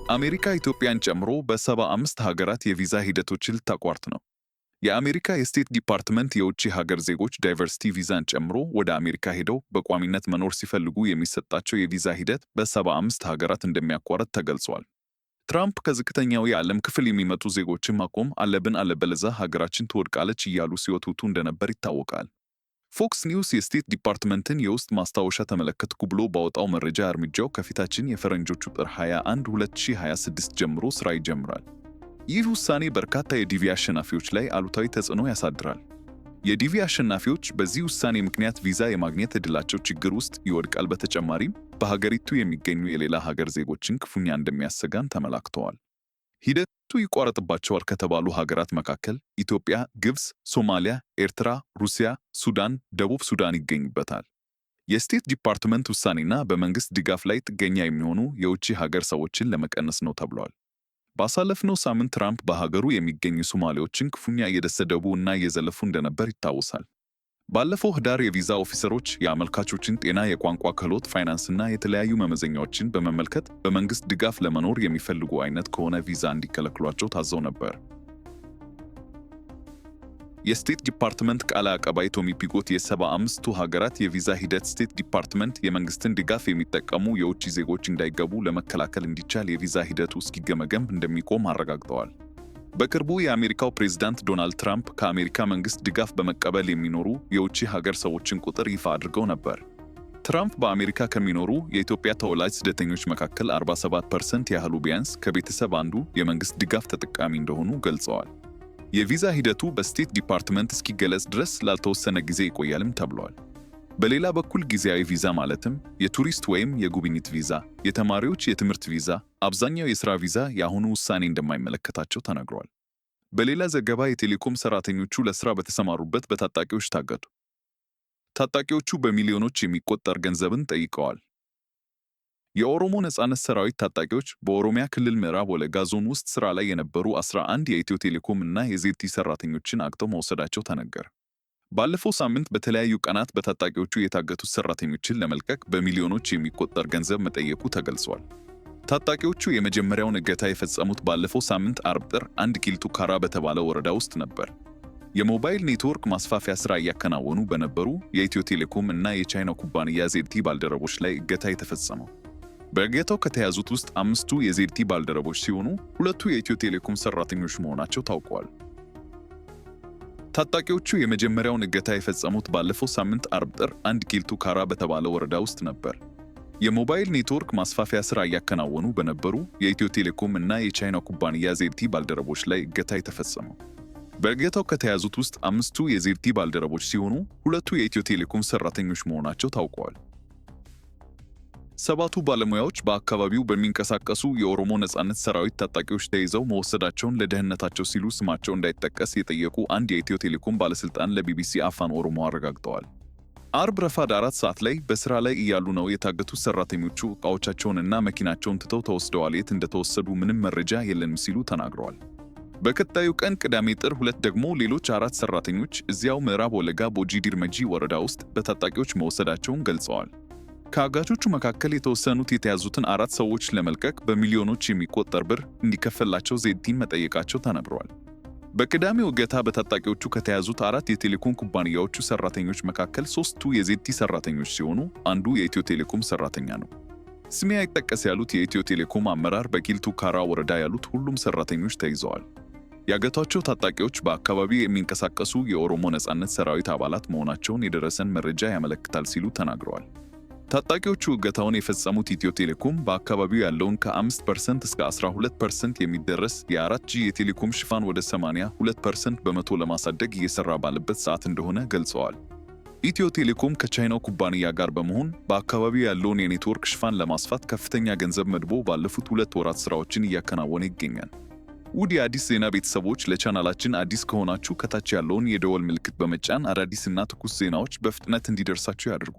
አሜሪካ ኢትዮጵያን ጨምሮ በ75 ሀገራት የቪዛ ሂደቶችን ልታቋርጥ ነው። የአሜሪካ የስቴት ዲፓርትመንት የውጭ ሀገር ዜጎች ዳይቨርሲቲ ቪዛን ጨምሮ ወደ አሜሪካ ሄደው በቋሚነት መኖር ሲፈልጉ የሚሰጣቸው የቪዛ ሂደት በ75 ሀገራት እንደሚያቋርጥ ተገልጿል። ትራምፕ ከዝቅተኛው የዓለም ክፍል የሚመጡ ዜጎችን ማቆም አለብን አለበለዚያ ሀገራችን ትወድቃለች እያሉ ሲወተውቱ እንደነበር ይታወቃል። ፎክስ ኒውስ የስቴት ዲፓርትመንትን የውስጥ ማስታወሻ ተመለከትኩ ብሎ ባወጣው መረጃ እርምጃው ከፊታችን የፈረንጆቹ ጥር 21 2026 ጀምሮ ሥራ ይጀምራል። ይህ ውሳኔ በርካታ የዲቪ አሸናፊዎች ላይ አሉታዊ ተጽዕኖ ያሳድራል። የዲቪ አሸናፊዎች በዚህ ውሳኔ ምክንያት ቪዛ የማግኘት ዕድላቸው ችግር ውስጥ ይወድቃል። በተጨማሪም በሀገሪቱ የሚገኙ የሌላ ሀገር ዜጎችን ክፉኛ እንደሚያሰጋን ተመላክተዋል። ሂደቱ ይቋረጥባቸዋል ከተባሉ ሀገራት መካከል ኢትዮጵያ፣ ግብፅ፣ ሶማሊያ፣ ኤርትራ፣ ሩሲያ፣ ሱዳን፣ ደቡብ ሱዳን ይገኙበታል። የስቴት ዲፓርትመንት ውሳኔና በመንግሥት ድጋፍ ላይ ጥገኛ የሚሆኑ የውጭ ሀገር ሰዎችን ለመቀነስ ነው ተብሏል። ባሳለፍነው ሳምንት ትራምፕ በሀገሩ የሚገኙ ሶማሌዎችን ክፉኛ እየደሰደቡ እና እየዘለፉ እንደነበር ይታወሳል። ባለፈው ህዳር የቪዛ ኦፊሰሮች የአመልካቾችን ጤና፣ የቋንቋ ክህሎት፣ ፋይናንስና የተለያዩ መመዘኛዎችን በመመልከት በመንግሥት ድጋፍ ለመኖር የሚፈልጉ አይነት ከሆነ ቪዛ እንዲከለክሏቸው ታዘው ነበር። የስቴት ዲፓርትመንት ቃል አቀባይ ቶሚ ፒጎት የ75ቱ ሀገራት የቪዛ ሂደት ስቴት ዲፓርትመንት የመንግሥትን ድጋፍ የሚጠቀሙ የውጭ ዜጎች እንዳይገቡ ለመከላከል እንዲቻል የቪዛ ሂደቱ እስኪገመገም እንደሚቆም አረጋግጠዋል። በቅርቡ የአሜሪካው ፕሬዝዳንት ዶናልድ ትራምፕ ከአሜሪካ መንግሥት ድጋፍ በመቀበል የሚኖሩ የውጭ ሀገር ሰዎችን ቁጥር ይፋ አድርገው ነበር። ትራምፕ በአሜሪካ ከሚኖሩ የኢትዮጵያ ተወላጅ ስደተኞች መካከል 47% ያህሉ ቢያንስ ከቤተሰብ አንዱ የመንግሥት ድጋፍ ተጠቃሚ እንደሆኑ ገልጸዋል። የቪዛ ሂደቱ በስቴት ዲፓርትመንት እስኪገለጽ ድረስ ላልተወሰነ ጊዜ ይቆያልም ተብሏል። በሌላ በኩል ጊዜያዊ ቪዛ ማለትም የቱሪስት ወይም የጉብኝት ቪዛ፣ የተማሪዎች የትምህርት ቪዛ፣ አብዛኛው የሥራ ቪዛ የአሁኑ ውሳኔ እንደማይመለከታቸው ተነግሯል። በሌላ ዘገባ የቴሌኮም ሠራተኞቹ ለሥራ በተሰማሩበት በታጣቂዎች ታገዱ። ታጣቂዎቹ በሚሊዮኖች የሚቆጠር ገንዘብን ጠይቀዋል። የኦሮሞ ነጻነት ሰራዊት ታጣቂዎች በኦሮሚያ ክልል ምዕራብ ወለጋ ዞን ውስጥ ሥራ ላይ የነበሩ 11 የኢትዮ ቴሌኮም እና የዜድቲ ሠራተኞችን አግተው መውሰዳቸው ተነገረ። ባለፈው ሳምንት በተለያዩ ቀናት በታጣቂዎቹ የታገቱት ሠራተኞችን ለመልቀቅ በሚሊዮኖች የሚቆጠር ገንዘብ መጠየቁ ተገልጿል። ታጣቂዎቹ የመጀመሪያውን እገታ የፈጸሙት ባለፈው ሳምንት አርብ ጥር 1 ቂልጡ ካራ በተባለ ወረዳ ውስጥ ነበር። የሞባይል ኔትወርክ ማስፋፊያ ሥራ እያከናወኑ በነበሩ የኢትዮ ቴሌኮም እና የቻይና ኩባንያ ዜድቲ ባልደረቦች ላይ እገታ የተፈጸመው። በእገታው ከተያዙት ውስጥ 5ቱ የዜድቲ ባልደረቦች ሲሆኑ 2ቱ የኢትዮ ቴሌኮም ሠራተኞች መሆናቸው ታውቋል። ታጣቂዎቹ የመጀመሪያውን እገታ የፈጸሙት ባለፈው ሳምንት አርብ ጥር 1 ቂልጡ ካራ በተባለ ወረዳ ውስጥ ነበር። የሞባይል ኔትወርክ ማስፋፊያ ሥራ እያከናወኑ በነበሩ የኢትዮ ቴሌኮም እና የቻይና ኩባንያ ዜድቲ ባልደረቦች ላይ እገታ የተፈጸመው። በእገታው ከተያዙት ውስጥ 5ቱ የዜድቲ ባልደረቦች ሲሆኑ 2ቱ የኢትዮ ቴሌኮም ሠራተኞች መሆናቸው ታውቋል። 7ቱ ባለሙያዎች በአካባቢው በሚንቀሳቀሱ የኦሮሞ ነጻነት ሰራዊት ታጣቂዎች ተይዘው መወሰዳቸውን ለደህንነታቸው ሲሉ ስማቸው እንዳይጠቀስ የጠየቁ አንድ የኢትዮ ቴሌኮም ባለሥልጣን ለቢቢሲ አፋን ኦሮሞ አረጋግጠዋል። አርብ ረፋድ 4 ሰዓት ላይ በሥራ ላይ እያሉ ነው የታገቱት ሠራተኞቹ ዕቃዎቻቸውንና መኪናቸውን ትተው ተወስደዋል። የት እንደተወሰዱ ምንም መረጃ የለንም ሲሉ ተናግረዋል። በቀጣዩ ቀን ቅዳሜ ጥር 2 ደግሞ ሌሎች 4 ሠራተኞች እዚያው ምዕራብ ወለጋ ቦጂ ዲርመጂ ወረዳ ውስጥ በታጣቂዎች መወሰዳቸውን ገልጸዋል። ከአጋቾቹ መካከል የተወሰኑት የተያዙትን 4 ሰዎች ለመልቀቅ በሚሊዮኖች የሚቆጠር ብር እንዲከፈላቸው ዜድቲን መጠየቃቸው ተነግሯል። በቅዳሜው እገታ በታጣቂዎቹ ከተያዙት 4 የቴሌኮም ኩባንያዎቹ ሠራተኞች መካከል 3ቱ የዜድቲ ሠራተኞች ሲሆኑ አንዱ የኢትዮ ቴሌኮም ሠራተኛ ነው። ስሜ አይጠቀስ ያሉት የኢትዮ ቴሌኮም አመራር በቂልጡ ካራ ወረዳ ያሉት ሁሉም ሠራተኞች ተይዘዋል። ያገቷቸው ታጣቂዎች በአካባቢው የሚንቀሳቀሱ የኦሮሞ ነጻነት ሰራዊት አባላት መሆናቸውን የደረሰን መረጃ ያመለክታል ሲሉ ተናግረዋል። ታጣቂዎቹ እገታውን የፈጸሙት ኢትዮ ቴሌኮም በአካባቢው ያለውን ከ5% እስከ 12% የሚደርስ የ4G የቴሌኮም ሽፋን ወደ 82% በመቶ ለማሳደግ እየሰራ ባለበት ሰዓት እንደሆነ ገልጸዋል። ኢትዮ ቴሌኮም ከቻይናው ኩባንያ ጋር በመሆን በአካባቢው ያለውን የኔትወርክ ሽፋን ለማስፋት ከፍተኛ ገንዘብ መድቦ ባለፉት 2 ወራት ሥራዎችን እያከናወነ ይገኛል። ውድ የአዲስ ዜና ቤተሰቦች፣ ለቻናላችን አዲስ ከሆናችሁ ከታች ያለውን የደወል ምልክት በመጫን አዳዲስና ትኩስ ዜናዎች በፍጥነት እንዲደርሳችሁ ያድርጉ።